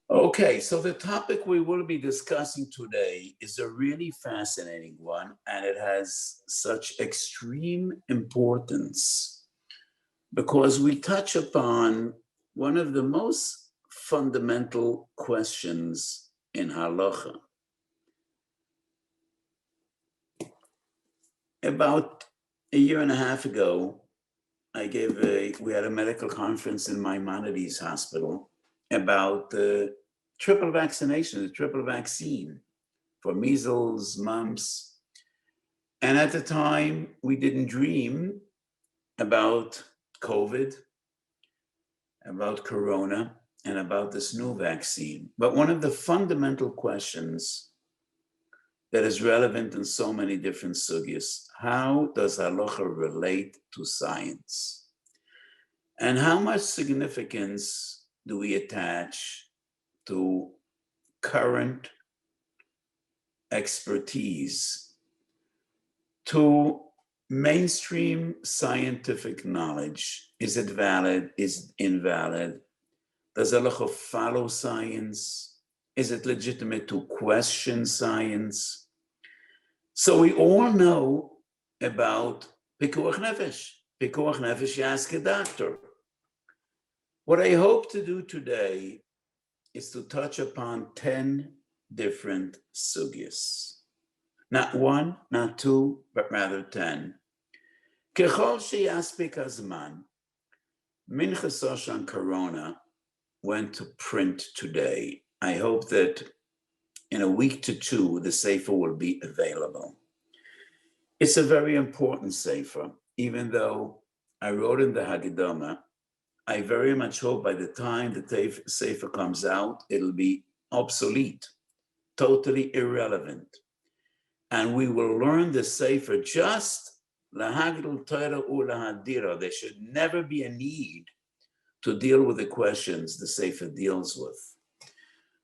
Okay, so the topic we will be discussing today is a really fascinating one, and it has such extreme importance because we touch upon one of the most fundamental questions in Halcha. About a year and a half ago, we had a medical conference in Maimonides Hospital about the triple vaccination, the triple vaccine for measles, mumps. And at the time, we didn't dream about COVID, about Corona, and about this new vaccine. But one of the fundamental questions that is relevant in so many different sugyas, how does halacha relate to science? And how much significance do we attach to current expertise, to mainstream scientific knowledge? Is it valid? Is it invalid? Does halacha follow science? Is it legitimate to question science? So we all know about pikuach nefesh. Pikuach nefesh, you ask a doctor. What I hope to do today is to touch upon 10 different sugyas. Not one, not two, but rather 10. Kechol sheyaspik hazman, Minchas Oshan Corona went to print today. I hope that in a week to two, the sefer will be available. It's a very important sefer, even though I wrote in the Haggadah, I very much hope by the time the sefer comes out, it'll be obsolete, totally irrelevant. And we will learn the sefer just lahagdul Torah ulahadira. There should never be a need to deal with the questions the sefer deals with.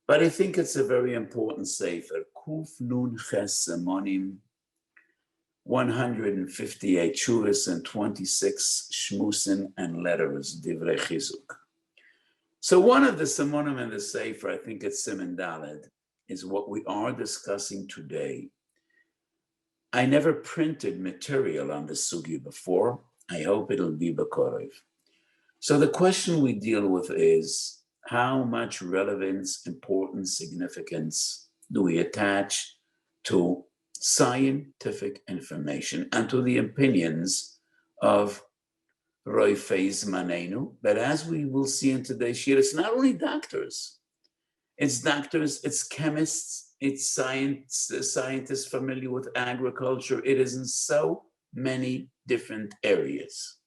But I think it's a very important sefer. Kuf nun ches semonim, 158 shuras and 26 shmusin and letters, divrei chizuk. So one of the simonim in the sefer, I think it's Siman Daled, is what we are discussing today. I never printed material on the sugi before. I hope it'll be b'korev. So the question we deal with is, how much relevance, importance, significance do we attach to scientific information and to the opinions of Roifei Zmanenu? But as we will see in today's shir, it's not only doctors, it's chemists, it's scientists familiar with agriculture. It is in so many different areas.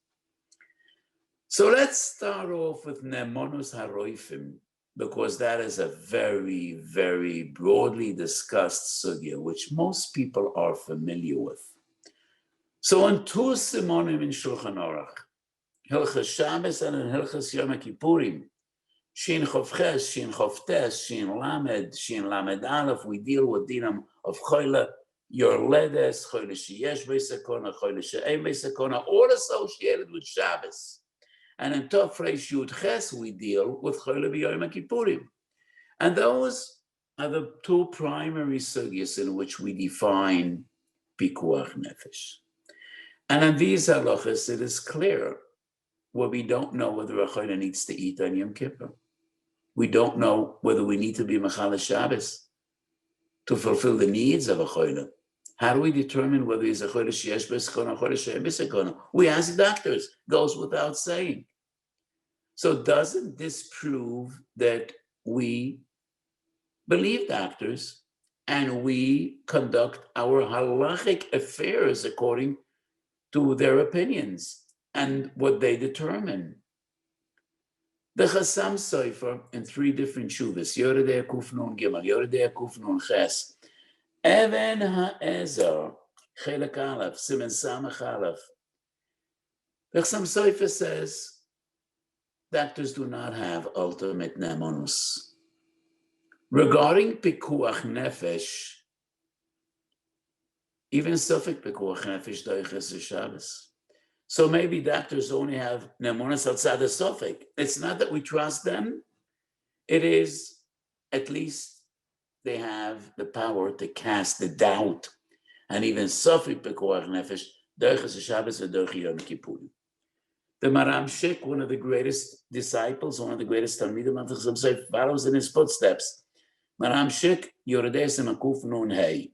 So let's start off with Nemonus HaRoifim, because that is a very, very broadly discussed sugya, which most people are familiar with. So on two simonim in Shulchan Aruch, Hilchos Shabbos and in Hilchos Yom Kippurim, Shin Chof Ches, Shin Chof Tes, Shin Lamed Aleph, we deal with dinam of Choyle, Yorledes, Choyle Sheyesh Beisakona, Choyle She'ein Beisakona, all associated with Shabbos. And in Tov Reish Yud Ches, we deal with Choyle B'Yom Kippurim. And those are the two primary sugyas in which we define Pikuach Nefesh. And in these halachas, it is clear where we don't know whether a Choyle needs to eat on Yom Kippur. We don't know whether we need to be Mechal Shabbos to fulfill the needs of a Choyle. How do we determine whether he's a Choyle Sheyesh B'Sekona or Choyle She'ein B'Sekona? We ask doctors, goes without saying. So doesn't this prove that we believe doctors and we conduct our halachic affairs according to their opinions and what they determine? The Chassam Sofer in three different shuvas, Yoredei Kuf Nun Gimel, Yoredei Kuf Nun Ches, Even HaEzer, Chelek Aleph, Siman Samach Aleph. The Chassam Sofer says, doctors do not have ultimate nemonus. Regarding Pikuach Nefesh, even Sofik Pikuach Nefesh Doiches Shabbos. So maybe doctors only have nemonus outside the Sofik. It's not that we trust them. It is at least they have the power to cast the doubt and even sufik b'koach nefesh derech Shabbos v'derech Yom Kippurim. The Maram Shik, one of the greatest disciples, one of the greatest Talmidim of the Chasam, follows in his footsteps. Maram Shik, Yoredei Semakuf Nun Hey,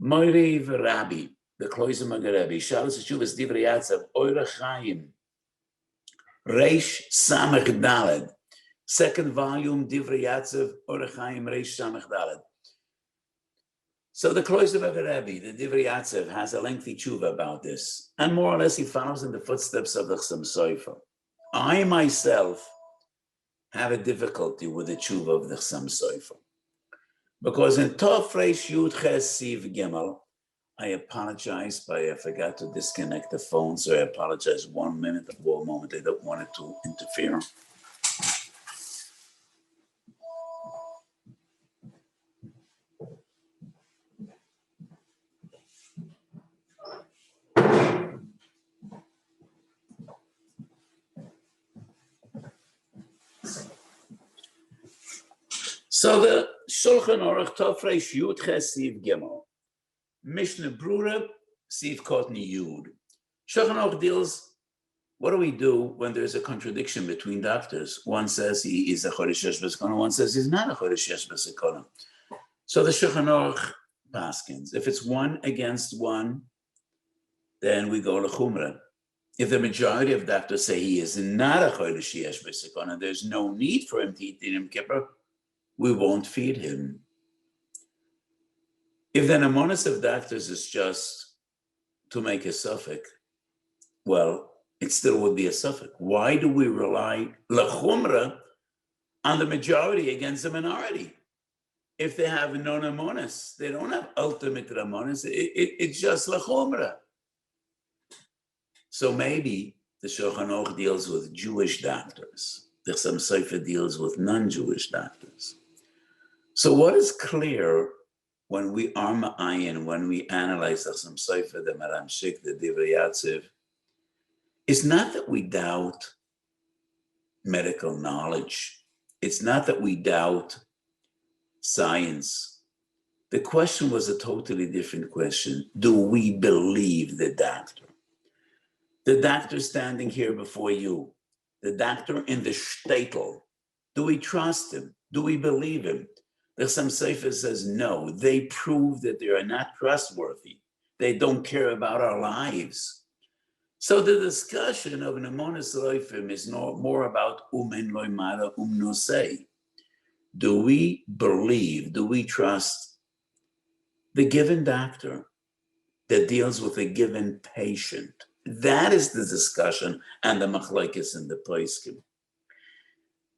Moiri v'Rabbi, the Kloizim Agarebi, Shalos Shuvas Divrei Yatzav, Oira Chaim, Reish Samach Daled, second volume, Divrei Yatzav, Oira Chaim, Reish Samach Daled. So the Kloizim Agarebi, the Divrei Yatzav, has a lengthy tshuva about this, and more or less he follows in the footsteps of the Chasam Sofer. I myself have a difficulty with the tshuva of the Chasam Sofer, because in Tov Reish Yud Ches Siv Gimel, I apologize, but I forgot to disconnect the phone, so I apologize 1 moment, I don't want it to interfere. So the Shulchan Aruch Tov Reish Yud Ches Siv Gimel, Mishnah Brura Siv Kotni Yud. Shulchan Aruch deals, what do we do when there's a contradiction between doctors? One says he is a Chodesh Yesh B'Sekona, one says he's not a Chodesh Yesh B'Sekona. So the Shulchan Aruch paskins. If it's one against one, then we go to Chumrah. If the majority of doctors say he is not a Chodesh Yesh B'Sekona, there's no need for him to eat in Yom Kippur, we won't feed him. If the Namonis of doctors is just to make a suffix, well, it still would be a suffix. Why do we rely l'chumra on the majority against the minority? If they have no Namonis, they don't have ultimate Namonis, it's just l'chumra. So maybe the Shulchan Aruch deals with Jewish doctors. The Chasam Sofer deals with non-Jewish doctors. So what is clear when we are ma'ayin, when we analyze the Chasam Sofer, the Maram Shik, the Divrei Yatzav, is not that we doubt medical knowledge. It's not that we doubt science. The question was a totally different question. Do we believe the doctor? The doctor standing here before you, the doctor in the shtetl, do we trust him? Do we believe him? The Chasam Sofer says no. They prove that they are not trustworthy. They don't care about our lives. So the discussion of Namonis Roifim is more about umen loimara nosei. Do we believe, do we trust the given doctor that deals with a given patient? That is the discussion and the machlokes in the poskim.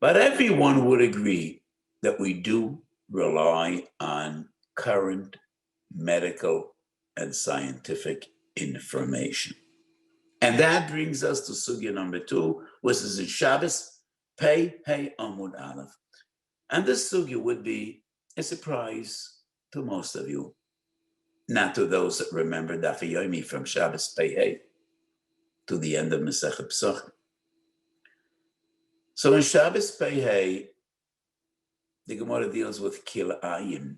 But everyone would agree that we do rely on current medical and scientific information. And that brings us to sugya number 2, which is in Shabbos, Pei Hey Amud Aleph. And this sugya would be a surprise to most of you, not to those that remember Daf Yomi from Shabbos Pei Hey to the end of Masechet Pesachim. So in Shabbos Pei Hey, the Gemara deals with Kil'ayim,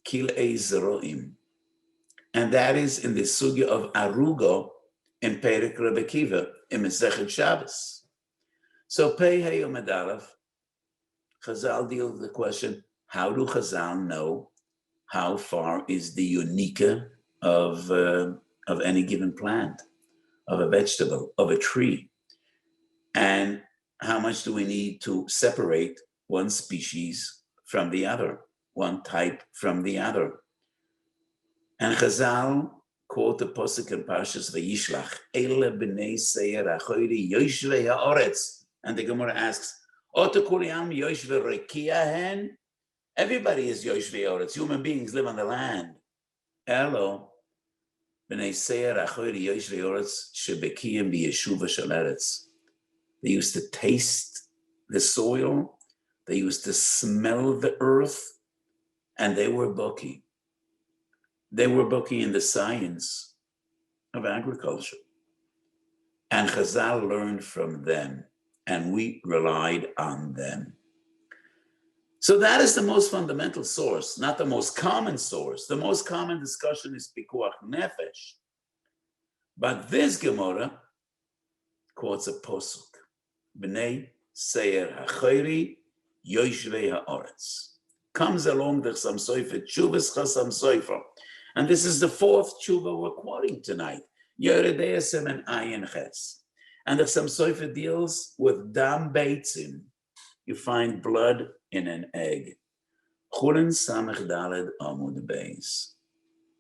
Kil'ei Zeroim, and that is in the sugya of Arugo in Perek Rebbe Kiva in Masechet Shabbos. So Pei Hey Amud Aleph, Chazal deal with the question, how do Chazal know how far is the unica of any given plant, of a vegetable, of a tree? And how much do we need to separate one species from the other, one type from the other? And Chazal quote the pasuk in Parshas Vayishlach, Ele b'nei seir achoyri yoshvei ha'oretz. And the Gemara asks, Oto kuliam yoshvei rekia hen? Everybody is yoshvei ha'oretz. Human beings live on the land. Elo b'nei seir achoyri yoshvei ha'oretz shebekiyim b'yeshuva shel eretz. They used to taste the soil, they used to smell the earth, and they were baki. They were baki in the science of agriculture. And Chazal learned from them, and we relied on them. So that is the most fundamental source, not the most common source. The most common discussion is pikuach nefesh. But this Gemara quotes a posuk. B'nei seir ha'chayri yoshvei ha'aretz. Comes along the Chassam Sofer, Tshuvas Chassam Sofer. And this is the fourth tshuva we're quoting tonight. Yoredei Esem and Ayin Ches. And the Chassam Sofer deals with dam beitzim. You find blood in an egg. Chulin Samech Daled Amud Beis.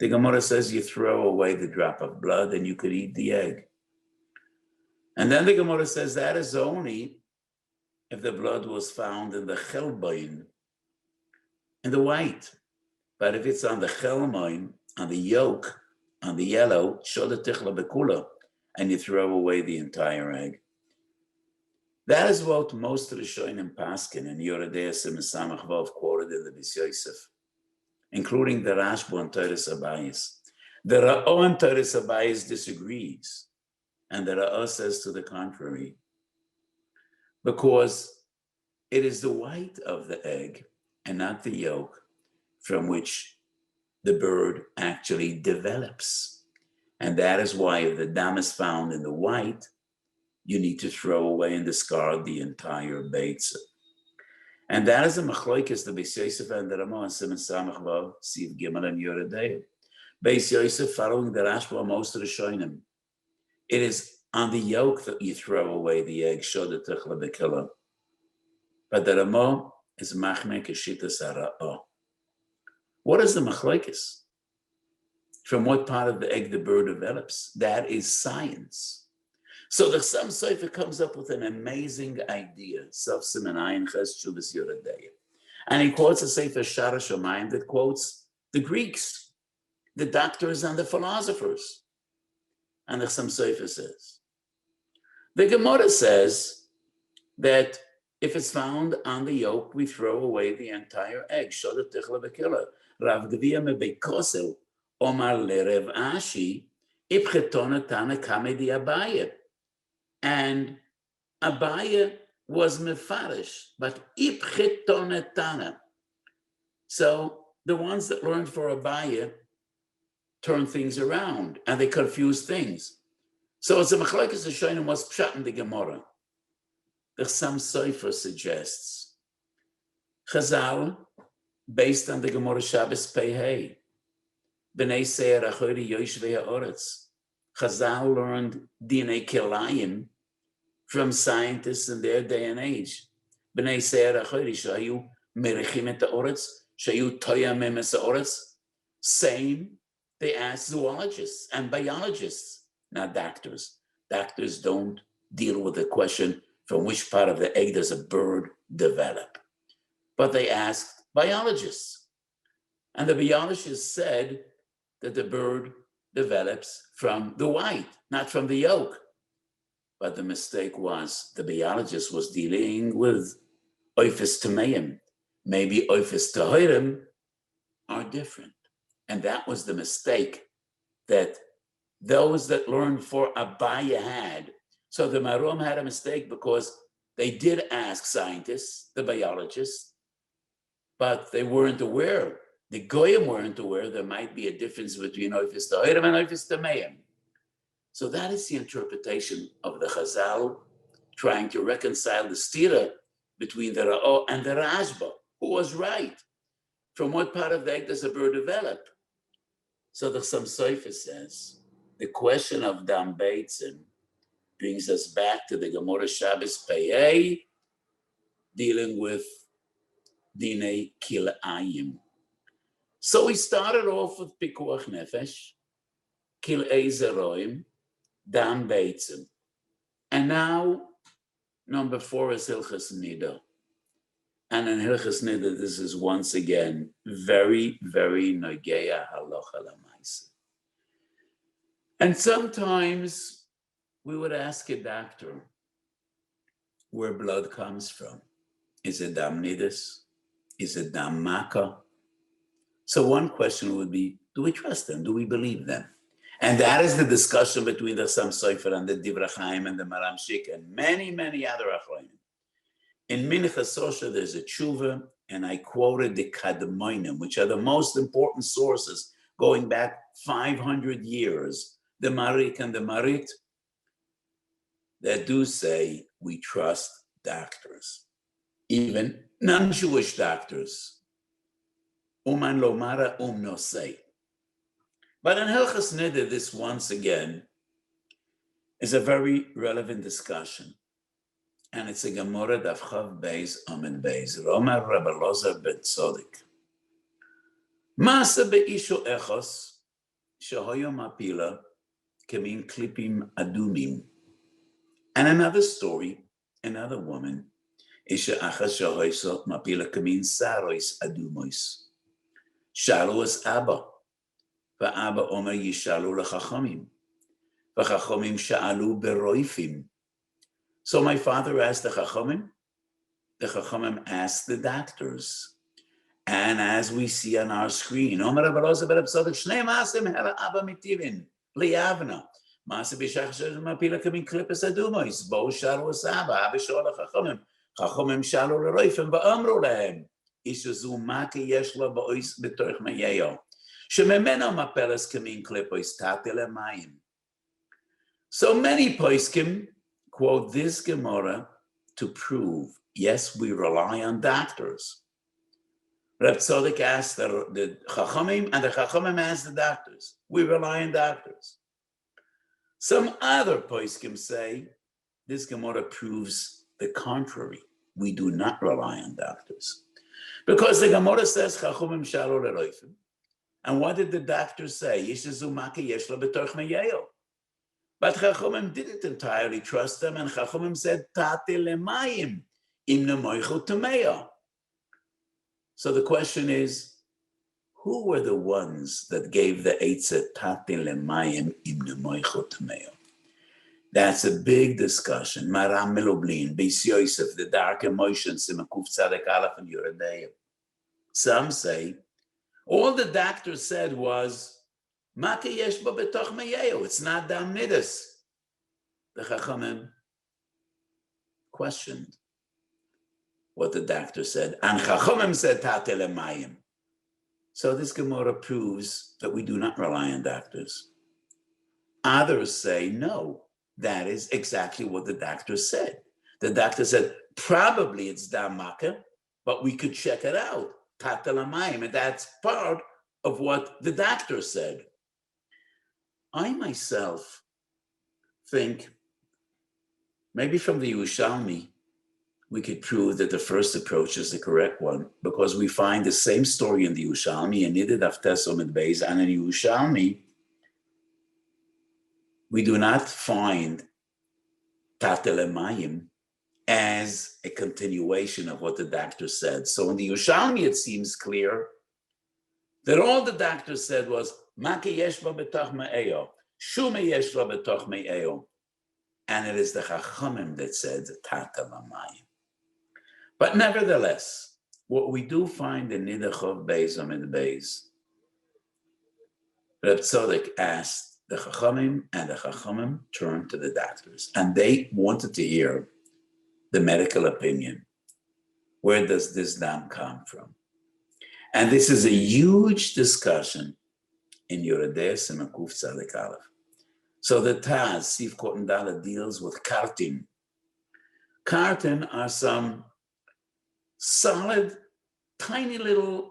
The Gemara says you throw away the drop of blood and you could eat the egg. And then the Gemara says that is only if the blood was found in the chelbain, in the white. But if it's on the chelmain, on the yolk, on the yellow, shoda tichla bekula, and you throw away the entire egg. That is what most of the Shoinim Paskin and Yoredei Esem Samach Vav quoted in the Bis Yosef, including the Rashba and Teres Abayis. The Ra'o and Teres Abayis disagrees, and the Ra'o says to the contrary, because it is the white of the egg and not the yolk from which the bird actually develops. And that is why if the dam is found in the white, you need to throw away and discard the entire beitza. And that is a machlokes, the Beis Yosef and the Ramah and Siman Samach Vav, Siv Gimel and Yoredei. Beis Yosef following the Rashba, most of the Shoinim. It is on the yolk that you throw away the egg, shoda tichla bekila. But the Ramah is machme keshitas hara'ah. What is the machlokes? From what part of the egg the bird develops? That is science. So the Chassam Sofer comes up with an amazing idea. And he quotes a Sefer Shara Shamayim that quotes the Greeks, the doctors and the philosophers. And the Chassam Sofer says, the Gemara says that if it's found on the yolk, we throw away the entire egg. Shoda tichla bekila. Rav Gviya mebekosel omar lerev ashi ipchetona tana kamedi abayeh. And Abaya was mefarish, but ipchetonetana. So the ones that learned for Abaya turn things around and they confuse things. So it's a machlokes Shoinim was pshat in the Gemara. The Chassam Sofer suggests Chazal, based on the Gemara Shabbos Pehei, B'nei Seir Achori Yoshvei Ha'aretz. Chazal learned DNA Kilayim from scientists in their day and age. B'nei Seir Achori Shayu Merichim et Ha'aretz, Shayu Toyamim es Ha'aretz. Same, they ask zoologists and biologists, not doctors. Doctors don't deal with the question from which part of the egg does a bird develop. But they asked biologists. And the biologists said that the bird develops from the white, not from the yolk. But the mistake was the biologist was dealing with oifis tameim. Maybe oifis tahirim are different. And that was the mistake that those that learned for Abaya had. So the Marom had a mistake because they did ask scientists, the biologists, but they weren't aware. The Goyim weren't aware there might be a difference between oifis tahirim and oifis tameim. So that is the interpretation of the Chazal, trying to reconcile the stira between the Ra'o and the Rashba, who was right. From what part of the egg does a bird develop? So the Chassam Sofer says, the question of dam beitzim brings us back to the Gemara Shabbos Pehei, dealing with Dinei Kilayim. So we started off with Pikuach Nefesh, Kilei Zeroim, dam beitzim. And now, number 4 is Hilchos Nida. And in Hilchos Nida, this is once again very, very Nogeya Halacha L'Maaseh. And sometimes we would ask a doctor where blood comes from. Is it dam nidus? Is it dam maka? So one question would be, do we trust them? Do we believe them? And that is the discussion between the Chassam Sofer and the Divrei Chaim and the Maram Shik and many, many other Achronim. In Minchas Osher, there's a tshuva and I quoted the Kadmonim, which are the most important sources going back 500 years, the Marik and the Marit, that do say we trust doctors, even non-Jewish doctors. Uman lomara no say. But in Hilchos Niddah, this once again is a very relevant discussion. And it's a Gemara Daf Chav Beis Amid Beis. Romar Rabbi Lozer ben Tzodik. Masa be'isho echos shehoyo mapila kemin klipim adumim. And another story, another woman, isha achas shehoyso mapila kemin sarois adumois. Shalu es Abba. Va'Abba omer yishalu lechachamim. V'chachamim sha'alu beroifim. So my father asked the Chachamim asked the doctors. And as we see on our screen, Omer Rabbi Lozer ben Tzodik, Shnei Maasim hera Abba mitivin, li'avna. Maaseh b'shach mapila kemin klippes adumois, bo shalu es Abba, Abba shol lechachamim. Chachamim shalu leroifim, va'amru lehem, isha zu maka yesh la ba'ois b'torch meyeyo, shememeno mapeles kemin klippois tate lemayim. So many poskim quote this Gemara to prove, yes, we rely on doctors. Reb Tzodik asked the Chachamim, and the Chachamim asked the doctors. We rely on doctors. Some other poskim say this Gemara proves the contrary. We do not rely on doctors. Because the Gemara says, Chachamim shalu leroifim. And what did the doctors say? Yishazu maka yesh la b'torch meyeyo. But Chachamim didn't entirely trust them, and Chachamim said, Tate lemayim im nemoichu tameya. So the question is, who were the ones that gave the eitzah Tate lemayim im nemoichu tameya? That's a big discussion. Maram Melublin, Beis Yosef, the Dark Emotions, Simakuf Tzadek Aleph and Yoredeim. Some say, all the doctor said was, Maka yesh bo betoch meyeyo. It's not dam nidus. The Chachamim questioned what the doctor said, and Chachamim said tate lemayim. So this Gemara proves that we do not rely on doctors. Others say no. That is exactly what the doctor said. The doctor said probably it's dam maka, but we could check it out. Tate lemayim, and that's part of what the doctor said. I myself think maybe from the Yerushalmi, we could prove that the first approach is the correct one, because we find the same story in the Yerushalmi, and Niddah Daf Tes Amid Beis, and in Yerushalmi, we do not find Tate lemayim as a continuation of what the doctor said. So in the Yerushalmi, it seems clear that all the doctor said was, Maki yesh lo betoch me'eyo, shume yesh lo betoch me'eyo. And it is the Chachamim that said Tate lemayim. But nevertheless, what we do find in Niddah Chav Beis Amid Beis, Reb Tzodik asked the Chachamim, and the Chachamim turned to the doctors. And they wanted to hear the medical opinion. Where does this dam come from? And this is a huge discussion in Yoredei Simakuf Tzadek Aleph. So the Taz, Sif Koten Dalet, deals with kartim. Kartim are some solid, tiny little,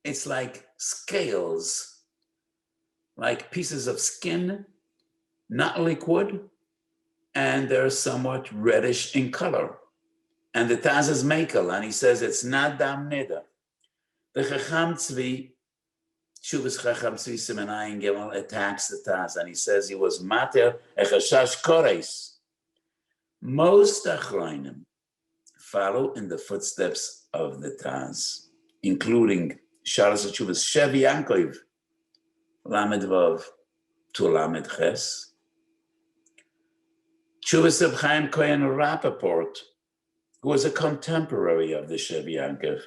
it's like scales, like pieces of skin, not liquid, and they're somewhat reddish in color. And the Taz is Mekel, and he says it's not dam nida. The Chacham Tzvi, Shuvas Chacham Tzvi Siman Ayin Gimel, attacks the Taz, and he says he was mater echashash kores. Most Achrayim follow in the footsteps of the Taz, including Sharas HaTshuvas Shevi Yankov, Lamed Vav to Lamed Ches, Tshuvas Reb Chaim Kohen Rappaport, who was a contemporary of the Shevi Yankov,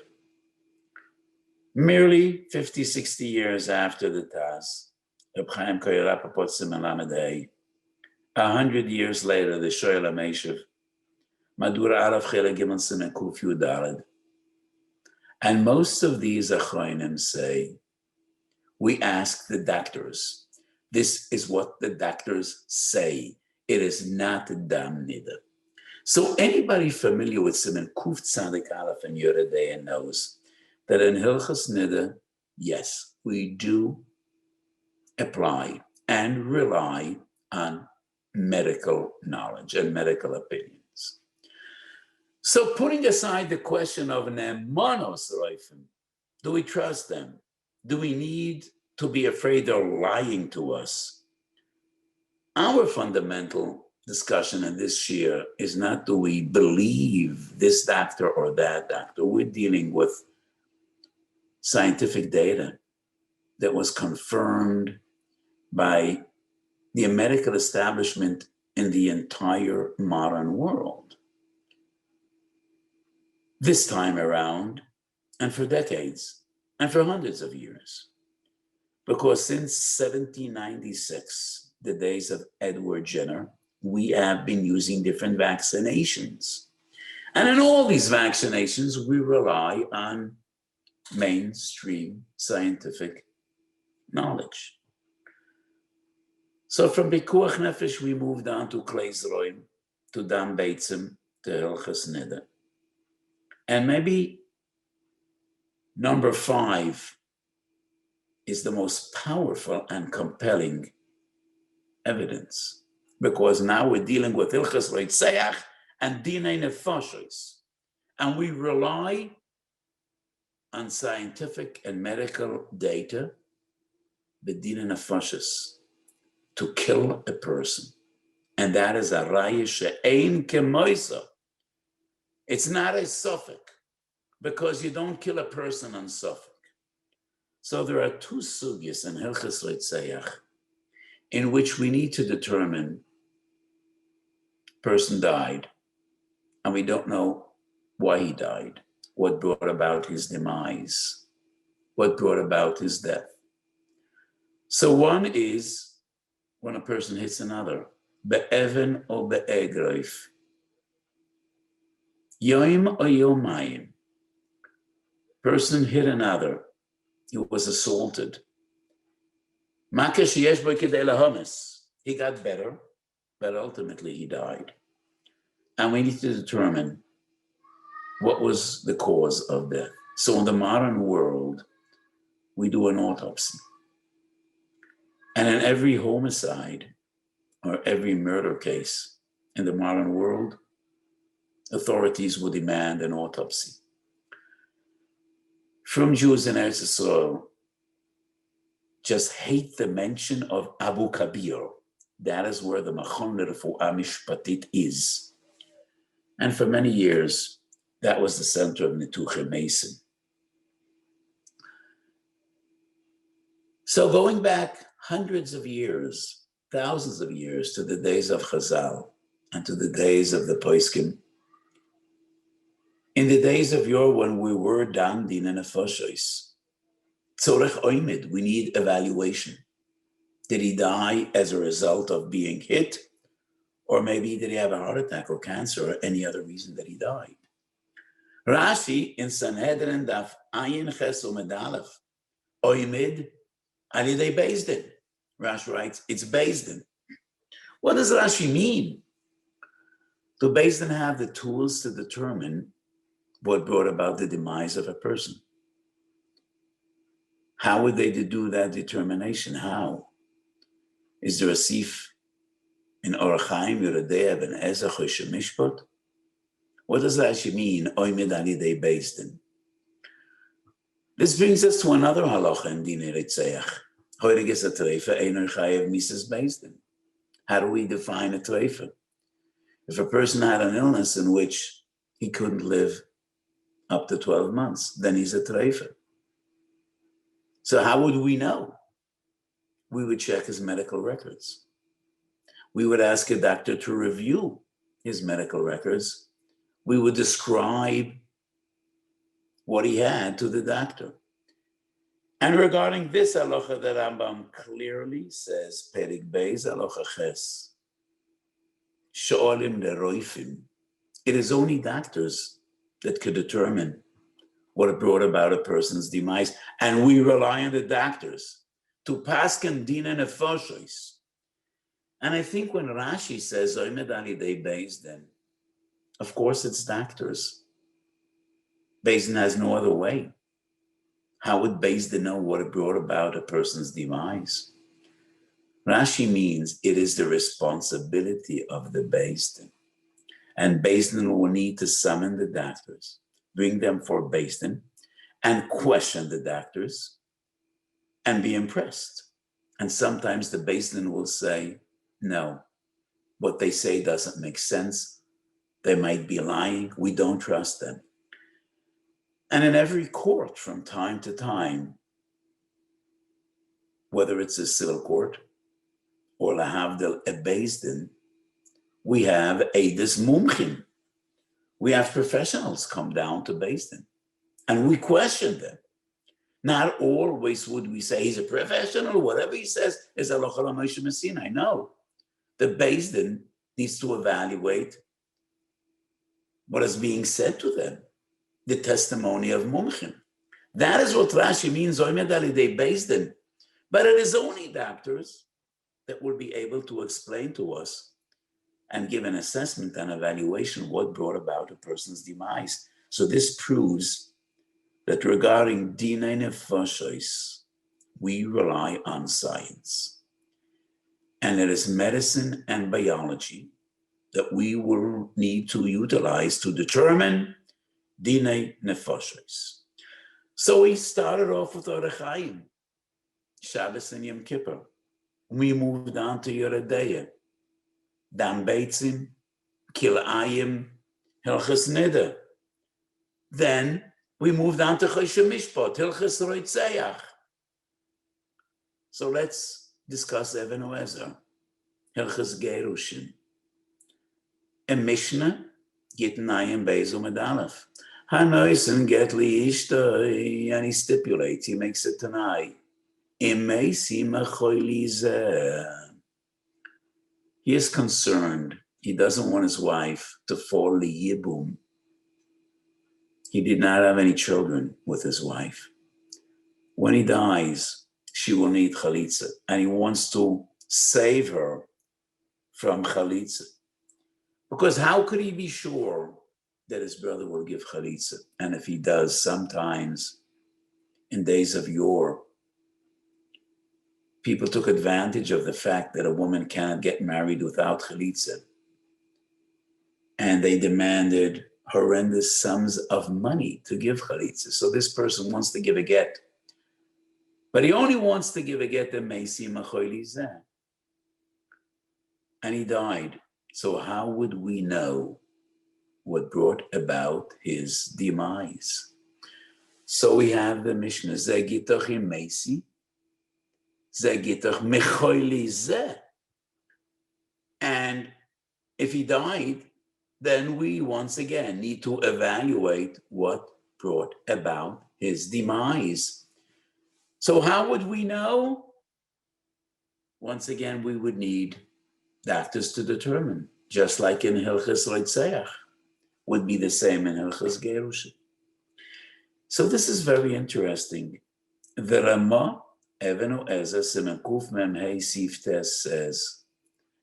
merely 50, 60 years after the Taz. Reb Chaim Kohen Rappaport Siman Lamed Hey, 100 years later, the Shoel HaMeshiv, Madura Aleph Chele Gimel Siman Kuf Yud Daled. And most of these achronim say, we ask the doctors. This is what the doctors say. It is not dam nida. So anybody familiar with Siman Kuf Tzadik Aleph and Yoredei knows that in Hilchos Nida, yes, we do apply and rely on medical knowledge and medical opinions. So putting aside the question of Ne'emanos Reifim, do we trust them? Do we need to be afraid they're lying to us? Our fundamental discussion in this year is not do we believe this doctor or that doctor. We're dealing with scientific data that was confirmed by the medical establishment in the entire modern world. This time around, and for decades, and for hundreds of years. Because since 1796, the days of Edward Jenner, we have been using different vaccinations. And in all these vaccinations, we rely on mainstream scientific knowledge. So from Pikuach Nefesh, we moved on to Kleis Roim, to Dam Beitzim, to Hilchos Nida. And maybe number 5 is the most powerful and compelling evidence, because now we're dealing with Hilchos Reitzeach and Dinei Nefashos, and we rely on scientific and medical data, the Dinei Nefashos, to kill a person. And that is a raya she'ein kemoisa. It's not a suffix, because you don't kill a person on suffix. So there are 2 sugyas in Hilchos Reitzeach in which we need to determine person died, and we don't know why he died, what brought about his demise, what brought about his death. So one is when a person hits another, be'even or be'egroif, yoim or yomayim, person hit another, he was assaulted. He got better, but ultimately he died. And we need to determine what was the cause of death. So in the modern world, we do an autopsy. And in every homicide or every murder case in the modern world, authorities will demand an autopsy. From Jews in Eretz Yisrael, just hate the mention of Abu Kabir. That is where the Machon Refuah Mishpatit is. And for many years, that was the center of Nituche Mason. So going back hundreds of years, thousands of years, to the days of Chazal and to the days of the Poskim, in the days of yore when we were dam din and nefashos, tzorech oimid, we need evaluation. Did he die as a result of being hit? Or maybe did he have a heart attack or cancer or any other reason that he died? Rashi in Sanhedrin daf ayin ches umed aleph, oimid alidei bezdin. Rashi writes, it's bezdin. What does Rashi mean? Do bezdin have the tools to determine what brought about the demise of a person? How would they do that determination? How? Is there a sif in Orach Chaim, Yoredei, Ben Ezra, Choshe Mishpat? What does that actually mean? Oimid alidei bezdin. This brings us to another halacha in Dinei Reitzeach. Hoiriges a treifa, einer chayev misas bezdin. How do we define a treifa? If a person had an illness in which he couldn't live up to 12 months, then he's a treifa. So how would we know? We would check his medical records. We would ask a doctor to review his medical records. We would describe what he had to the doctor. And regarding this halacha, the Rambam clearly says, Perik Beis halacha ches, she'olim leroifim. It is only doctors that could determine what brought about a person's demise, and we rely on the doctors to pasken dina nefoshes. And I think when Rashi says Oimed alidei Beis Din, of course it's doctors. Beis Din has no other way. How would Beis Din know what brought about a person's demise? Rashi means it is the responsibility of the Beis Din. And Beis Din will need to summon the doctors, bring them for Beis Din, and question the doctors and be impressed. And sometimes the Beis Din will say, no, what they say doesn't make sense. They might be lying. We don't trust them. And in every court from time to time, whether it's a civil court or lahavdil a Beis Din, we have Eides Mumchim. We have professionals come down to Beis Din and we question them. Not always would we say he's a professional, whatever he says is halacha l'Moshe Messinai. No, the Beis Din needs to evaluate what is being said to them, the testimony of Mumchim. That is what Rashi means, Oimed alidei Beis Din. But it is only doctors that will be able to explain to us and give an assessment and evaluation what brought about a person's demise. So this proves that regarding dinei nefashos, we rely on science. And it is medicine and biology that we will need to utilize to determine dinei nefashos. So we started off with Orach Chaim, Shabbos and Yom Kippur. We moved on to Yeredeya, Dan Beitzim, Kilayim, Hilchos Nida. Then we moved on to Choshe Mishpat, Hilchos Roitzeach. So let's discuss Even Oezer, Hilchos Gerushin. In Mishnah, Gitnayim Beis Umed Aleph. Hanoisen get li ishtoi, and he stipulates, he makes it tonight. He is concerned. He doesn't want his wife to fall liyibum. He did not have any children with his wife. When he dies, she will need chalitza, and he wants to save her from chalitza. Because how could he be sure that his brother will give chalitza? And if he does, sometimes in days of yore, people took advantage of the fact that a woman cannot get married without chalitza. And they demanded horrendous sums of money to give chalitza. So this person wants to give a get. But he only wants to give a get to Meisi Machoili Zeh. And he died. So how would we know what brought about his demise? So we have the Mishnah, Zeh Gitach im Meisi, Zeh Gitach Mechoili Zeh. And if he died, then we once again need to evaluate what brought about his demise. So how would we know? Once again, we would need doctors to determine, just like in Hilchos Roitzeach, would be the same in Hilchos Gerushin. So this is very interesting. The Rama, Even Oezer, Siman Kuf Mem Hei Sif Tes says,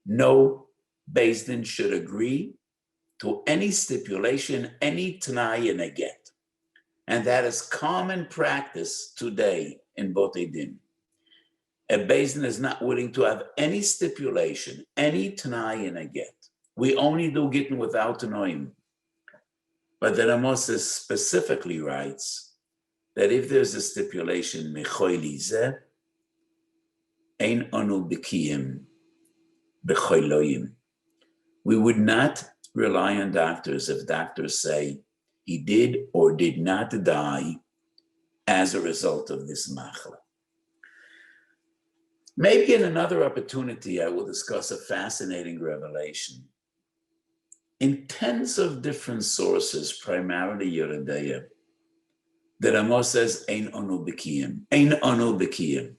no Beis Din should agree to any stipulation, any t'nai in a get. And that is common practice today in Botei Din. A Beis Din is not willing to have any stipulation, any t'nai in a get. We only do gittin without t'noim. But the Ramos specifically writes that if there's a stipulation, mechoili zeh, ein anu b'kiyim b'choiloyim. We would not rely on doctors if doctors say he did or did not die as a result of this machla. Maybe in another opportunity, I will discuss a fascinating revelation. In tens of different sources, primarily Yeredeya, the Rama says, Ein anu b'kiyim, Ein anu b'kiyim.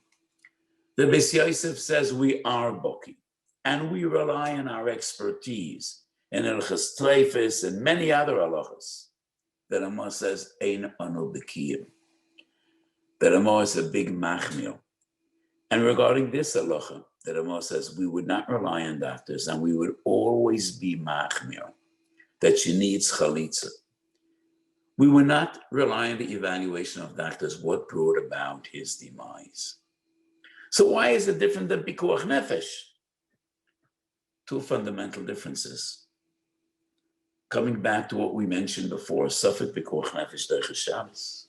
The Beis Yosef says we are boki, and we rely on our expertise in Hilchos Treifos and many other halachas. the Rama says, Ein anu b'kiyim. The Rama is a big machmir. And regarding this halacha, the Rama says we would not rely on doctors and we would always be machmir, that she needs chalitza. We would not rely on the evaluation of doctors, what brought about his demise. So why is it different than pikuach nefesh? Two fundamental differences. Coming back to what we mentioned before, suffered pikuach nefesh derech Shabbos.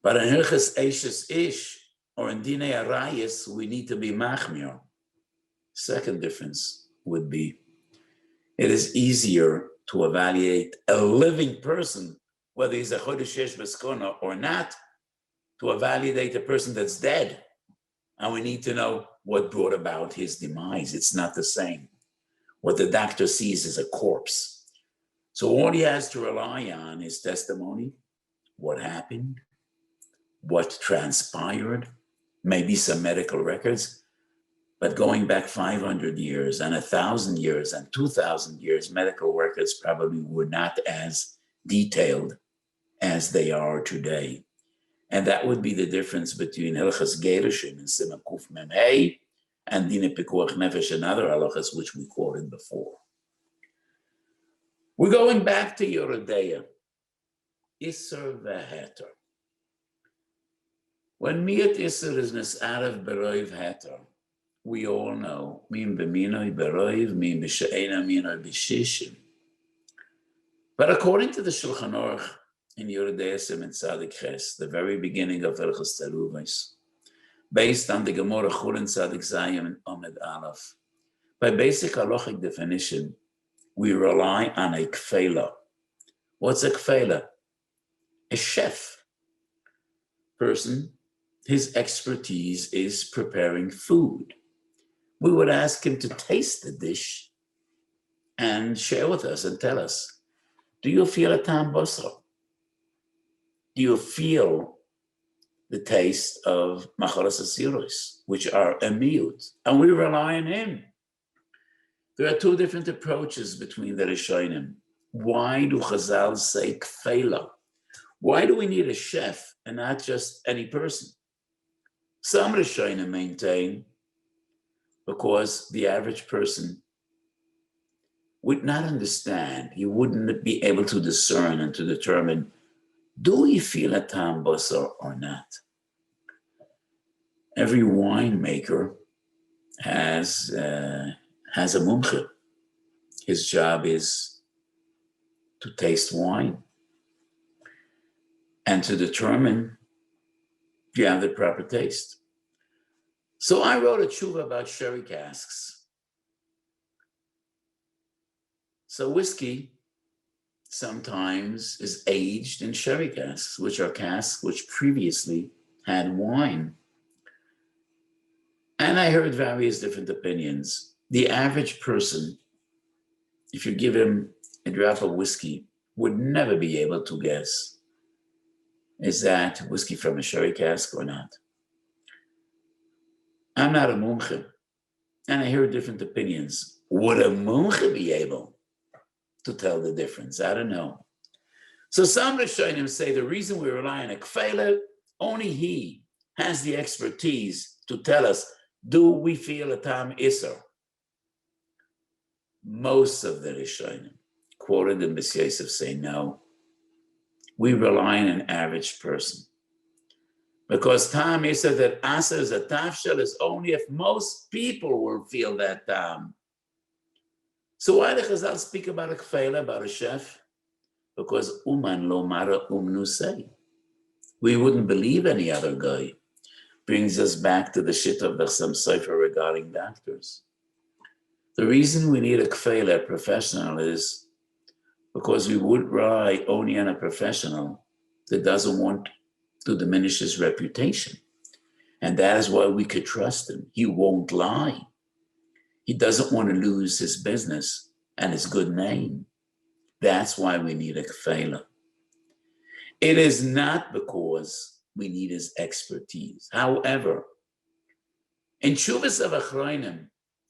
But in Hilchos Eishes Ish, or in Dinei Arayis, we need to be machmir. Second difference would be, it is easier to evaluate a living person, whether he's a chodesh shesh b'skona or not, to evaluate a person that's dead. And we need to know what brought about his demise. It's not the same. What the doctor sees is a corpse. So all he has to rely on is testimony, what happened, what transpired, maybe some medical records, but going back 500 years and 1,000 years and 2,000 years, medical records probably were not as detailed as they are today. And that would be the difference between Hilchos Gerushin and Siman Kuf Mem Hey and Dine Pikuach Nefesh and other halachas, which we quoted before. We're going back to Yoredeya, Isser v'Heter. When Miyat Isser is Nis'arav Beroiv Heter, we all know, Mim B'minoi Beroiv, Mim B'She'ena Minoi B'Shishim. But according to the Shulchan Aruch in Yoredeya Siman Tzadik Ches, the very beginning of Hilchos Teruvos, based on the Gemara Chulin Tzadik Zayim and Omed Aleph, by basic halachic definition, we rely on a kfela. What's a kfela? A chef person. His expertise is preparing food. We would ask him to taste the dish and share with us and tell us, do you feel a tam basar? Do you feel the taste of macharas asiros, which are a miut? And we rely on him. There are two different approaches between the Rishonim. Why do Chazal say kfela? Why do we need a chef and not just any person? Some Rishonim maintain because the average person would not understand, he wouldn't be able to discern and to determine, do we feel a tam basar or not? Every winemaker has a mumche. His job is to taste wine and to determine if you have the proper taste. So I wrote a tshuva about sherry casks. So whiskey sometimes is aged in sherry casks, which are casks which previously had wine. And I heard various different opinions. The average person, if you give him a drop of whiskey, would never be able to guess, is that whiskey from a sherry cask or not? I'm not a mumche, and I hear different opinions. Would a mumche be able to tell the difference? I don't know. So some Rishonim say the reason we rely on a kfela, only he has the expertise to tell us, do we feel a tam iser? Most of the Rishonim, quoted in B'S Yosef, say no. We rely on an average person. Because tam iser, that aser is a tafshel, is only if most people will feel that tam. So why did Chazal speak about a kfela, about a chef? Because uman lo mara nusei. We wouldn't believe any other guy. Brings us back to the shit of the Chassam Sofer regarding doctors. The reason we need a kfela, a professional, is because we would rely only on a professional that doesn't want to diminish his reputation. And that is why we could trust him. He won't lie. He doesn't want to lose his business and his good name. That's why we need a kfela. It is not because we need his expertise. However, in Tshuvas of Achronim,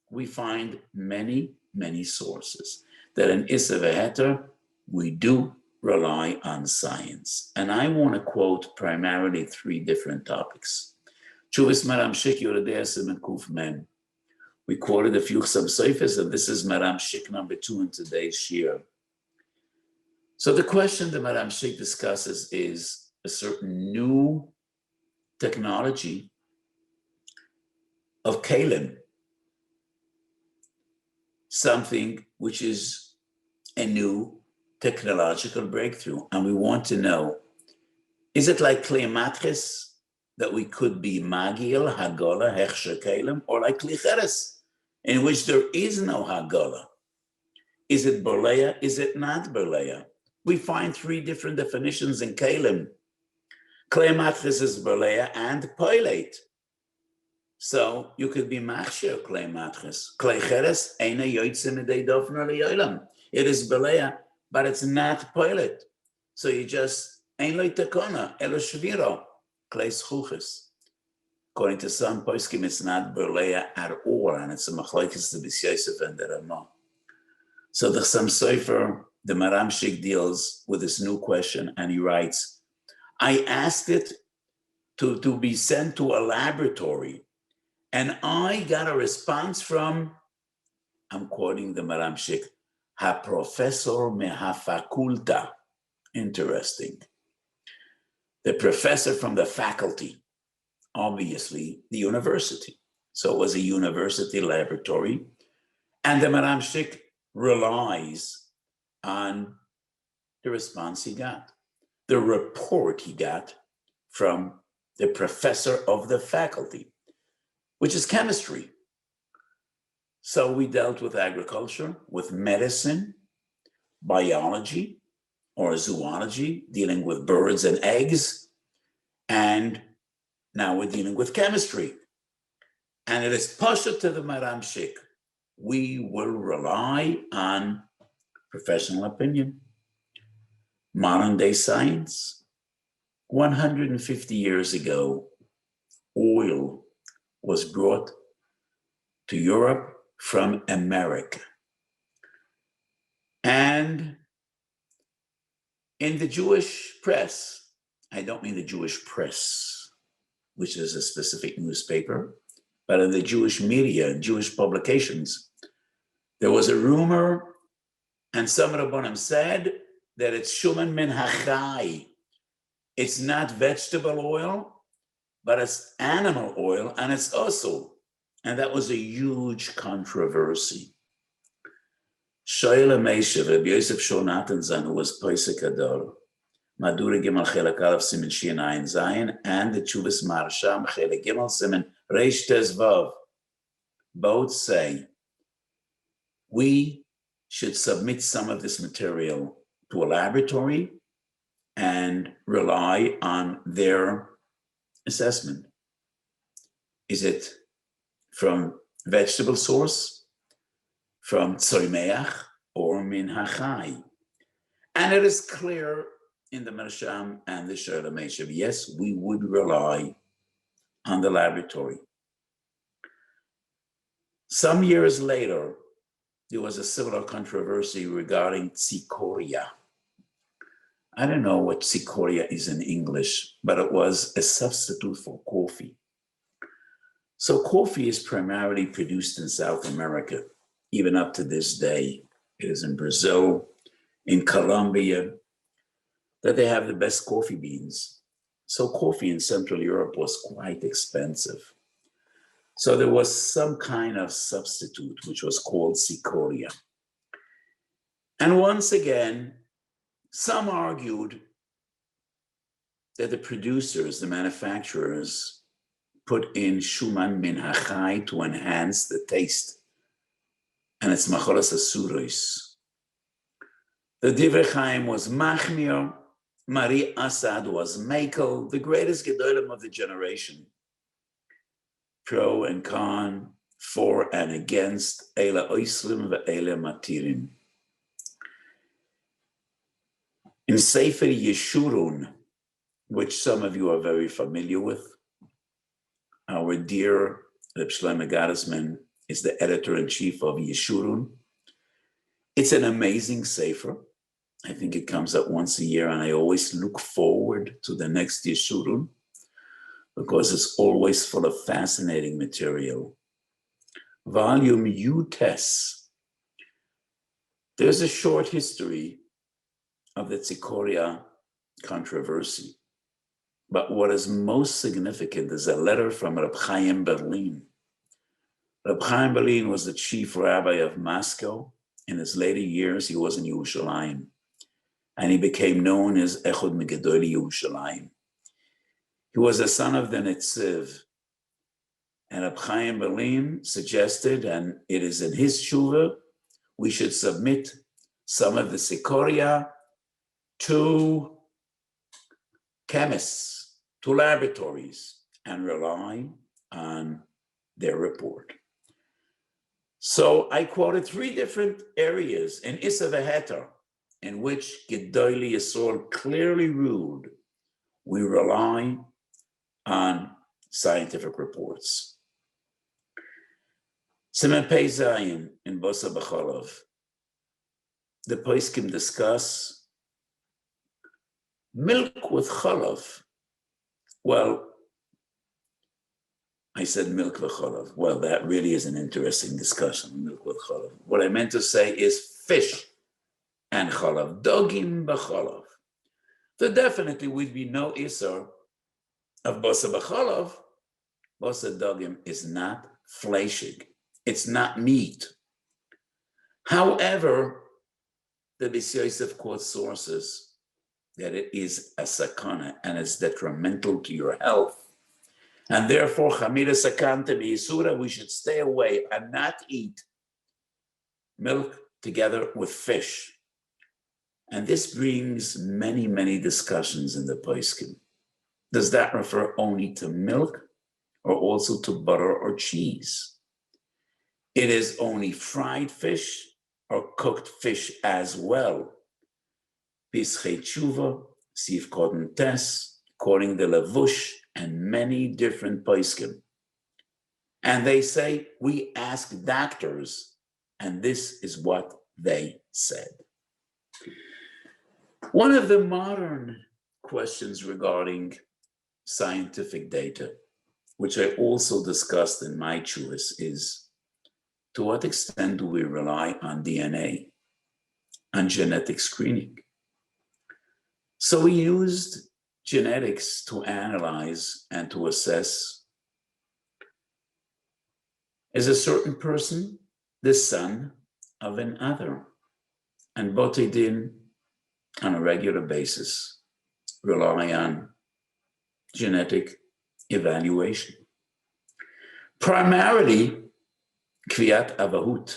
we find many, many sources that in Isser v'Heter, we do rely on science. And I want to quote primarily three different topics. Chuvas Maram Shik Yoredea Siman Kuf Mem. We quoted a few sub-seifers, and this is Maram Shik number 2 in today's shir. So the question that Maram Shik discusses is a certain new technology of kalim, something which is a new technological breakthrough. And we want to know, is it like Klei Matris, that we could be Magil, Hagola, Hechsher Kalim, or like Kli Cheres, in which there is no Hagola? Is it Berleya? Is it not Berleya? We find three different definitions in Kalim. Klei Matris is Berleya and Poilate. So you could be Machshir Klei Matris. Klei Cheres, Eina Yoitze Midei Dofna Liyolam. It is Berleya, but it's not Poilate. So you just, Ein Lo Takona, Elo Shviro. According to some poskim, it's not Berleya at all, and it's a machlokes to Bis Yosef and the Ramah. So the Sam Sofer, the Maram Shik, deals with this new question, and he writes, I asked it to be sent to a laboratory, and I got a response from, I'm quoting the Maram Shik, ha professor me ha faculta. Interesting. The professor from the faculty, obviously the university. So it was a university laboratory. And the Maram Shik relies on the response he got, the report he got from the professor of the faculty, which is chemistry. So we dealt with agriculture, with medicine, biology, or zoology, dealing with birds and eggs, and now we're dealing with chemistry. And it is pasha to the Maram Shik. We will rely on professional opinion, modern day science. 150 years ago, oil was brought to Europe from America. And in the Jewish press, I don't mean the Jewish press, which is a specific newspaper, but in the Jewish media, Jewish publications, there was a rumor, and some Rabbanim said that it's shuman min hachai. It's not vegetable oil, but it's animal oil, and it's also, and that was a huge controversy. Shoyle Meishav, Rabbi Yosef Shonatan, who was Poisek Ador, Madura Gimel Chelak Aleph Simen Shin Ayin Zayin, and the Chuvas Marsham Chelak Gimel Simen Reish Tez Vav, both say we should submit some of this material to a laboratory and rely on their assessment. Is it from vegetable source, from tzoymeach, or min hachai? And it is clear in the Marsham and the Shoyle Meishav, yes, we would rely on the laboratory. Some years later, there was a similar controversy regarding tzikoria. I don't know what tzikoria is in English, but it was a substitute for coffee. So coffee is primarily produced in South America, even up to this day. It is in Brazil, in Colombia, that they have the best coffee beans. So coffee in Central Europe was quite expensive. So there was some kind of substitute, which was called tzikoria. And once again, some argued that the producers, the manufacturers, put in shuman min hachai to enhance the taste. And it's machoras asuros. The Divrei Chaim was machmir, Mari Assad was Mekel, the greatest gedolim of the generation. Pro and con, for and against, Eila oislim ve'eila matirim. In Sefer Yeshurun, which some of you are very familiar with, our dear Reb Shlomo Gottesman is the editor-in-chief of Yeshurun. It's an amazing sefer. I think it comes out once a year, and I always look forward to the next Yeshurun because it's always full of fascinating material. Volume Utes. There's a short history of the Tzikoria controversy. But what is most significant is a letter from Reb Chaim Berlin. Reb Chaim Berlin was the chief rabbi of Moscow. In his later years, he was in Yerushalayim, and he became known as Echad Megedoli Yerushalayim. He was the son of the Netziv. And Reb Chaim Berlin suggested, and it is in his tshuva, we should submit some of the Tzikoria to chemists, to laboratories, and rely on their report. So I quoted 3 different areas in Issa V'Heter in which Gedolei Yisrael clearly ruled we rely on scientific reports. Siman Pei Zayin in Bosa B'Cholov, the poskim discuss milk with cholov. Well, I said milk with cholov. Well, that really is an interesting discussion, milk with cholov. What I meant to say is fish and cholov, dogim b'cholov. There definitely would be no isur of basa b'cholov. Basa dogim is not fleshig. It's not meat. However, the Beis Yosef quotes sources that it is a sakana and it's detrimental to your health. And therefore, chamira sakanta b'yisura, we should stay away and not eat milk together with fish. And this brings many, many discussions in the poskim. Does that refer only to milk or also to butter or cheese? It is only fried fish or cooked fish as well. Pischei Tshuva, Sif Koden Tes, quoting the Levush, and many different poskim. And they say, we ask doctors, and this is what they said. One of the modern questions regarding scientific data, which I also discussed in my chuvas, is to what extent do we rely on DNA, on genetic screening? So we used genetics to analyze and to assess, is a certain person the son of another? And Botei Din, on a regular basis, rely on genetic evaluation. Primarily, Kviyat Avahut.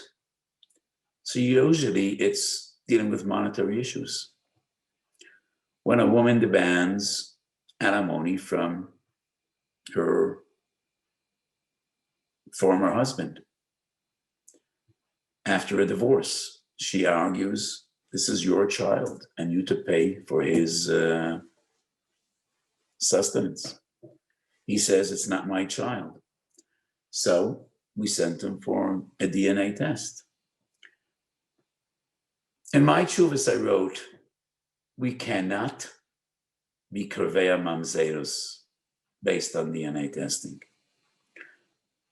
So usually it's dealing with monetary issues. When a woman demands alimony from her former husband after a divorce, she argues, this is your child and you to pay for his sustenance. He says, it's not my child. So we sent him for a DNA test. In my chuvas, I wrote, we cannot be Krevea Mamzerus based on DNA testing.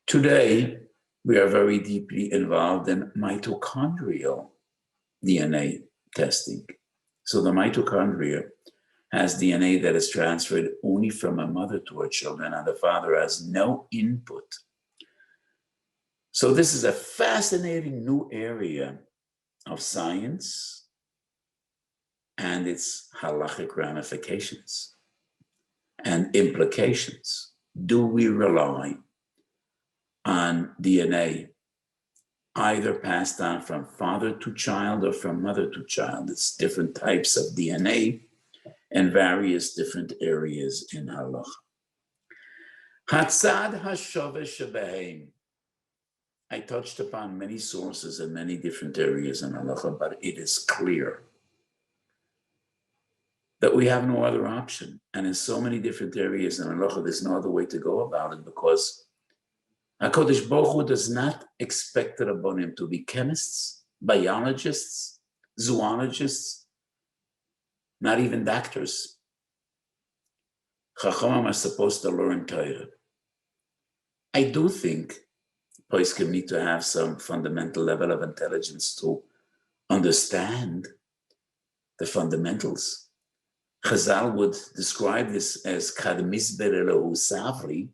Today, we are very deeply involved in mitochondrial DNA testing. So the mitochondria has DNA that is transferred only from a mother to her children, and the father has no input. So this is a fascinating new area of science and its halachic ramifications and implications. Do we rely on DNA either passed on from father to child or from mother to child? It's different types of DNA in various different areas in halacha. Hatzad hashaveh shebehem. I touched upon many sources in many different areas in halacha, but it is clear that we have no other option. And in so many different areas in halacha, there's no other way to go about it, because HaKadosh Baruch Hu does not expect the Rabbonim to be chemists, biologists, zoologists, not even doctors. Chachamim are supposed to learn Torah. I do think poskim need to have some fundamental level of intelligence to understand the fundamentals. Chazal would describe this as kad misber elohu savri.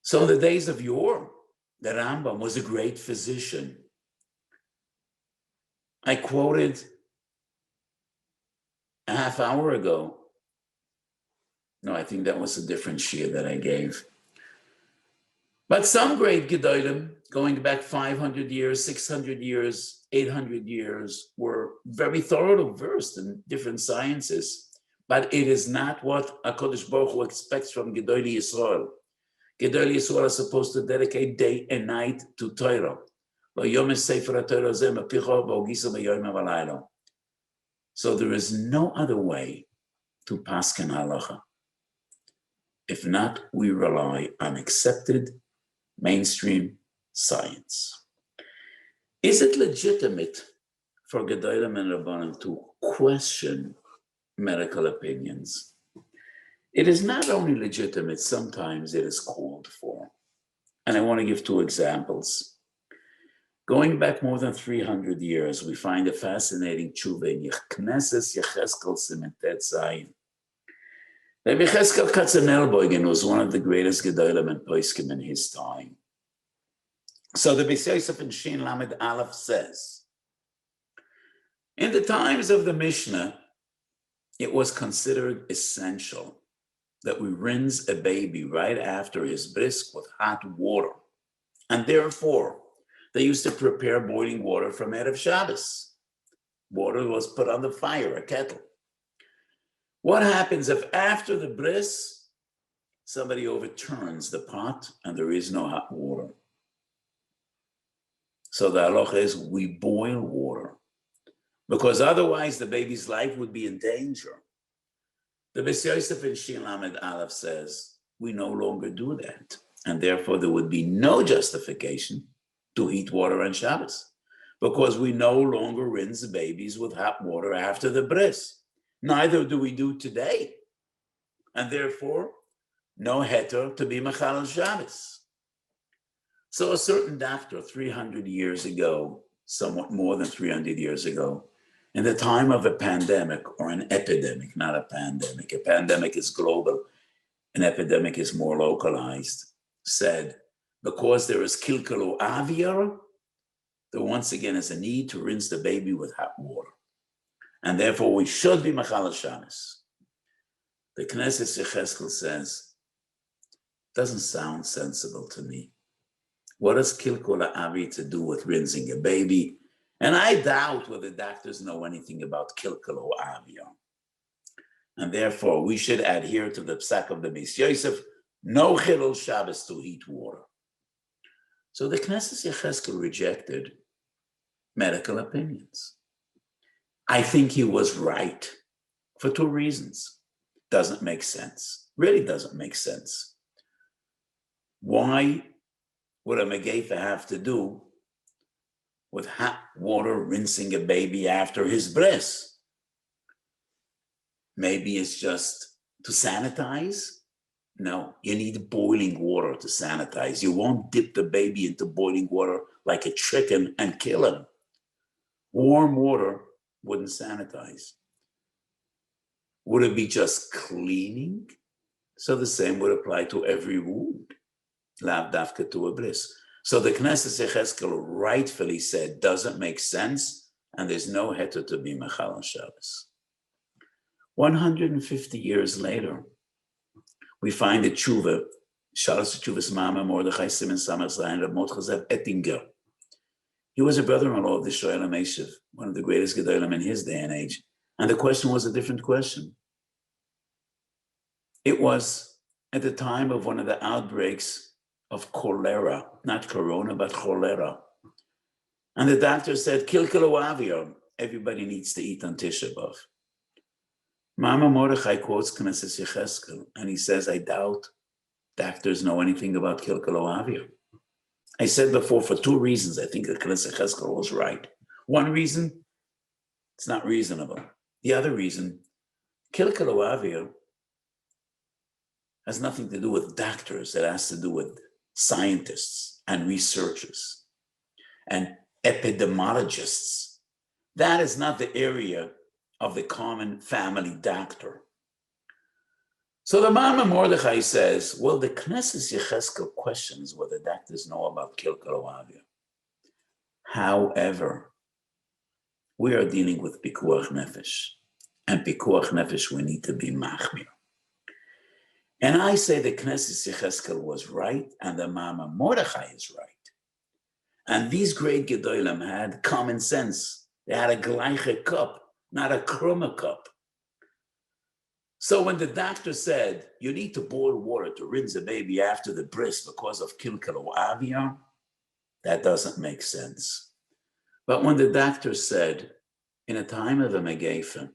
So in the days of yore, the Rambam was a great physician. I quoted a half hour ago. No, I think that was a different shir that I gave. But some great Gedolim, going back 500 years, 600 years, 800 years, were very thoroughly versed in different sciences. But it is not what HaKadosh Baruch Hu expects from Gedolei Yisrael. Gedolei Yisrael are supposed to dedicate day and night to Torah. So there is no other way to paskin halacha. If not, we rely on accepted mainstream science. Is it legitimate for Gedolim and Rabbanim to question medical opinions? It is not only legitimate, sometimes it is called for. And I want to give two examples. Going back more than 300 years, we find a fascinating tshuva in Knesses Yecheskel Simentet Zayin. Rabbi Yecheskel Katzenelbogen was one of the greatest Gedolim and poskim in his time. So the Beis Yosef in Shin Lamed Aleph says, in the times of the Mishnah, it was considered essential that we rinse a baby right after his bris with hot water. And therefore, they used to prepare boiling water from Erev Shabbos. Water was put on the fire, a kettle. What happens if after the bris, somebody overturns the pot and there is no hot water? So the halacha is we boil water, because otherwise the baby's life would be in danger. The Beis Yosef in Shin Lamed Aleph says we no longer do that, and therefore there would be no justification to heat water on Shabbos, because we no longer rinse babies with hot water after the bris. Neither do we do today, and therefore no heter to be mechal on Shabbos. So a certain doctor 300 years ago, somewhat more than 300 years ago, in the time of a pandemic or an epidemic, not a pandemic. A pandemic is global, an epidemic is more localized, said, because there is kilkelu avir, there once again is a need to rinse the baby with hot water. And therefore we should be machal Shabbos. The Knesset Yecheskel says, doesn't sound sensible to me. What does kilkelu avir to do with rinsing a baby? And I doubt whether doctors know anything about kilkelu avir. And therefore, we should adhere to the psak of the Beis Yosef, no chilul Shabbos to heat water. So the Knesset Yecheskel rejected medical opinions. I think he was right for two reasons. Doesn't make sense. Really doesn't make sense. Why would a megeifa have to do with hot water rinsing a baby after his bris? Maybe it's just to sanitize? No, you need boiling water to sanitize. You won't dip the baby into boiling water like a chicken and kill him. Warm water wouldn't sanitize. Would it be just cleaning? So the same would apply to every wound. Lav dafka to a bris. So the Knesset Yecheskel rightfully said, doesn't make sense, and there's no heter to be mechal on Shabbos. 150 years later, we find a tshuva, Shalos Tshuvas Mama Mordechai Simon Samach Zayin Reb Mordechai Ettinger. He was a brother-in-law of the Shoel HaMeshiv, one of the greatest Gedolim in his day and age. And the question was a different question. It was at the time of one of the outbreaks of cholera, not corona, but cholera. And the doctor said, kilkelu avir, everybody needs to eat on Tisha B'Av. Mama Mordechai quotes Knesset Yecheskel, and he says, I doubt doctors know anything about kilkelu avir. I said before, for two reasons, I think that Knesset Yecheskel was right. One reason, It's not reasonable. The other reason, kilkel has nothing to do with doctors. It has to do with scientists and researchers and epidemiologists. That is not the area of the common family doctor. So the Mama Mordechai says, well, the Knesset Yecheskel questions whether doctors know about kilkel avia. However, we are dealing with pikuach nefesh, and pikuach nefesh we need to be machmir. And I say the Knesset Yecheskel was right, and the Mama Mordechai is right. And these great Gedolim had common sense. They had a gleiche cup, not a krumme cup. So when the doctor said, you need to boil water to rinse the baby after the bris because of kilkel avia, that doesn't make sense. But when the doctor said, in a time of a megaphone,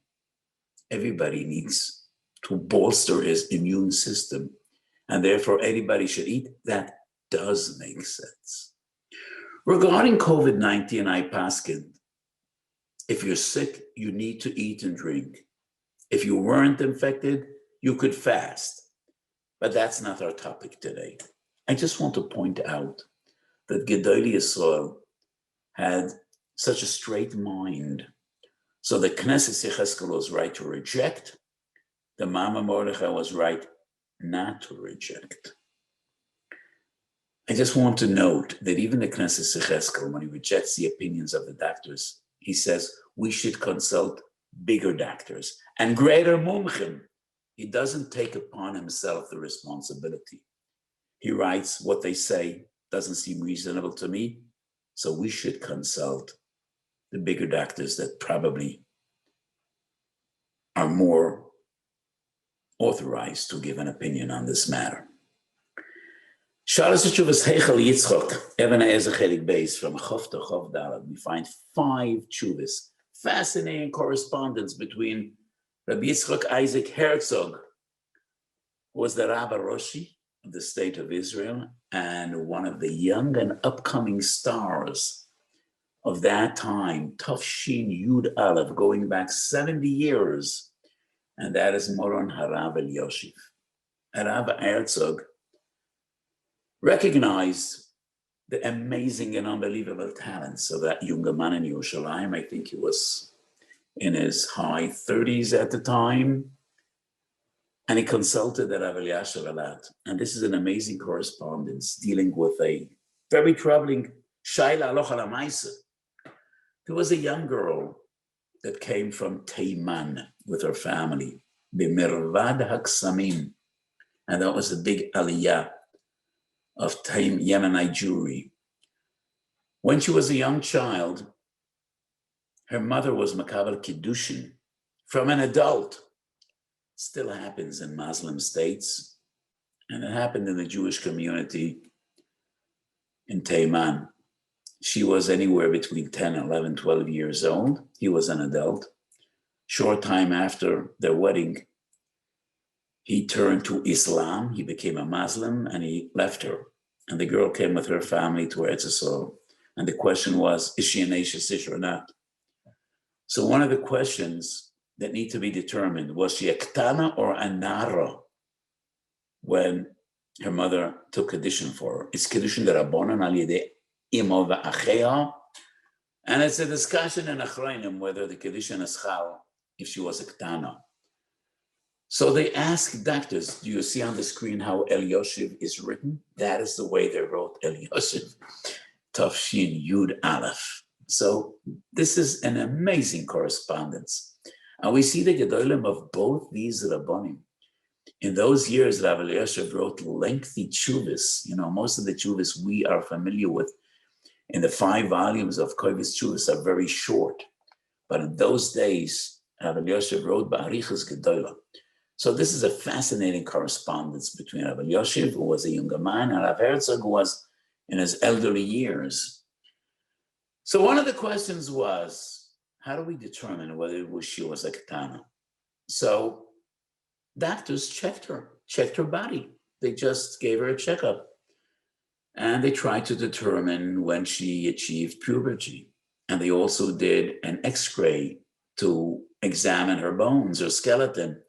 everybody needs to bolster his immune system, and therefore anybody should eat, that does make sense. Regarding COVID-19, I paskin, if you're sick, you need to eat and drink. If you weren't infected, you could fast. But that's not our topic today. I just want to point out that Gedolei Yisrael had such a straight mind. So the Knesset Yecheskel was right to reject. The Mama Mordechai was right not to reject. I just want to note that even the Knesset Yecheskel, when he rejects the opinions of the doctors, he says we should consult bigger doctors and greater mumchim. He doesn't take upon himself the responsibility. He writes, what they say doesn't seem reasonable to me, so we should consult the bigger doctors that probably are more authorized to give an opinion on this matter. Shalos Tshuvas Heichel Yitzchok, Even HaEzer Chelik Beis, from Chof to Chof Daled, we find 5 tshuvas. Fascinating correspondence between Rabbi Yitzchok Isaac Herzog, who was the Rabbi Roshi of the state of Israel, and one of the young and upcoming stars of that time, Tafshin Yud Aleph, going back 70 years, and that is Moron HaRav Elyoshiv. Rabbi Herzog recognized the amazing and unbelievable talents of that younger man in Yerushalayim. I think he was in his high 30s at the time. And he consulted the Rav Elyashiv a lot. And this is an amazing correspondence dealing with a very troubling Shaila Aloha Lamaisa. There was a young girl that came from Teiman with her family, B'mirvad HaKsamim. And that was a big aliyah of Yemenite Jewry. When she was a young child, her mother was Makabel Kiddushin from an adult. Still happens in Muslim states, and it happened in the Jewish community in Teiman. She was anywhere between 10, 11, 12 years old. He was an adult. Short time after their wedding, he turned to Islam, he became a Muslim, and he left her. And the girl came with her family to Eretz Yisrael. And the question was, is she an Eishes Ish or not? So one of the questions that need to be determined, was she a Ktana or a Nara when her mother took Kiddushin for her? It's Kiddushin D'Rabbanan al Yedei Imo V'Acheha. And it's a discussion in Achrayim whether the Kiddushin is Chal if she was a Ktana. So they asked doctors, do you see on the screen how Elyoshiv is written? That is the way they wrote Elyoshiv, Tafshin Yud Aleph. So this is an amazing correspondence. And we see the Gedolim of both these Rabbonim. In those years, Rav Elyoshiv wrote lengthy tshuvas. You know, most of the tshuvas we are familiar with in the 5 volumes of Kovis tshuvas are very short. But in those days, Rav Elyoshiv wrote Ba'arichas Gedolah. So this is a fascinating correspondence between Rav Elyoshiv, who was a younger man, and Rav Herzog, who was in his elderly years. So one of the questions was, how do we determine whether she was a Ketana? So doctors checked her body. They just gave her a checkup. And they tried to determine when she achieved puberty. And they also did an X-ray to examine her bones, her skeleton,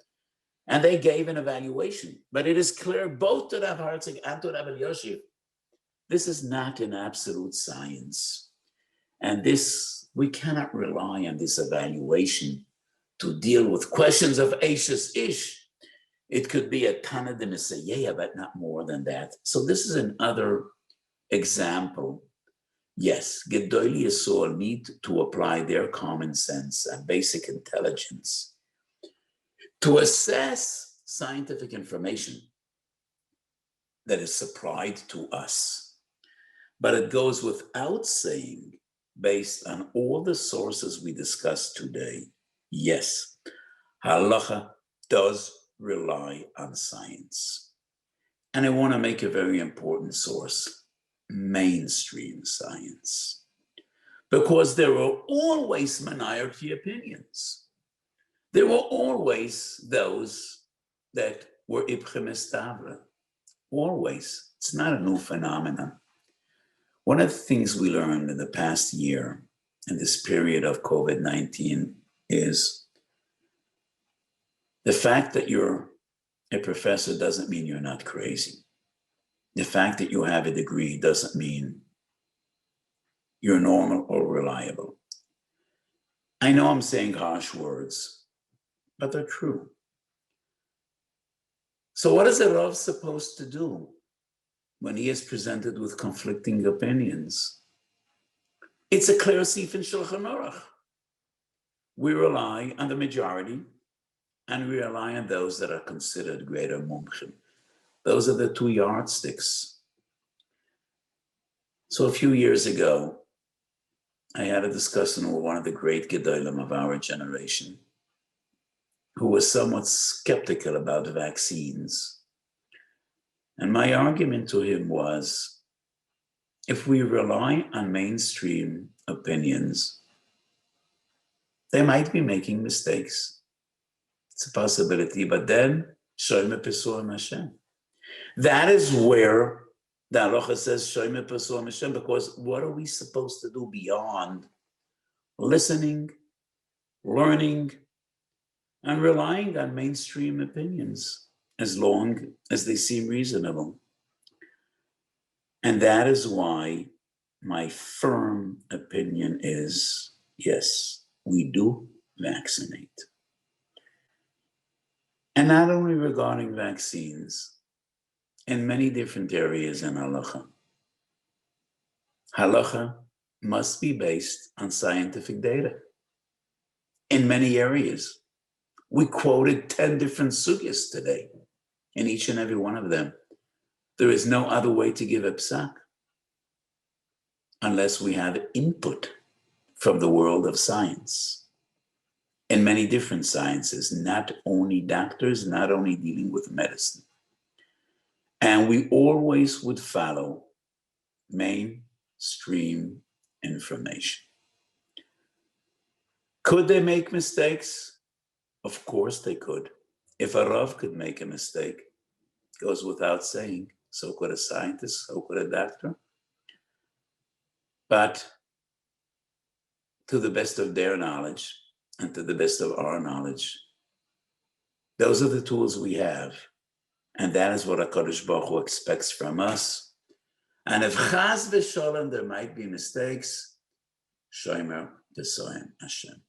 and they gave an evaluation. But it is clear both to Rav Hartzig and to Rav Elyashiv, this is not an absolute science. And this, we cannot rely on this evaluation to deal with questions of Eishes Ish. It could be a Tana de Misayeya, but not more than that. So this is another example. Yes, Gedolei Yisrael need to apply their common sense and basic intelligence to assess scientific information that is supplied to us. But it goes without saying, based on all the sources we discussed today, yes, Halcha does rely on science. And I want to make a very important source, mainstream science. Because there were always minority opinions. There were always those that were Ibchem Estavra. Always. It's not a new phenomenon. One of the things we learned in the past year, in this period of COVID-19, is the fact that you're a professor doesn't mean you're not crazy. The fact that you have a degree doesn't mean you're normal or reliable. I know I'm saying harsh words, but they're true. So what is a Rav supposed to do when he is presented with conflicting opinions? It's a clear sif in Shulchan Aruch. We rely on the majority, and we rely on those that are considered greater mumchim. Those are the two yardsticks. So a few years ago, I had a discussion with one of the great Gedolim of our generation, who was somewhat skeptical about vaccines. And my argument to him was, if we rely on mainstream opinions, they might be making mistakes. It's a possibility, but then, Shoyme Pesuam Hashem. That is where the Halcha says, Shoyme Pesuam Hashem, because what are we supposed to do beyond listening, learning, and relying on mainstream opinions as long as they seem reasonable? And that is why my firm opinion is, yes, we do vaccinate. And not only regarding vaccines, in many different areas in Halcha. Halcha must be based on scientific data in many areas. We quoted 10 different sugyas today, in each and every one of them. There is no other way to give a psak unless we have input from the world of science. In many different sciences, not only doctors, not only dealing with medicine. And we always would follow mainstream information. Could they make mistakes? Of course they could. If a Rav could make a mistake, it goes without saying, so could a scientist, so could a doctor. But to the best of their knowledge and to the best of our knowledge, those are the tools we have. And that is what HaKadosh Baruch Hu expects from us. And if chas v'sholem there might be mistakes, Shomer V'Soyem Hashem.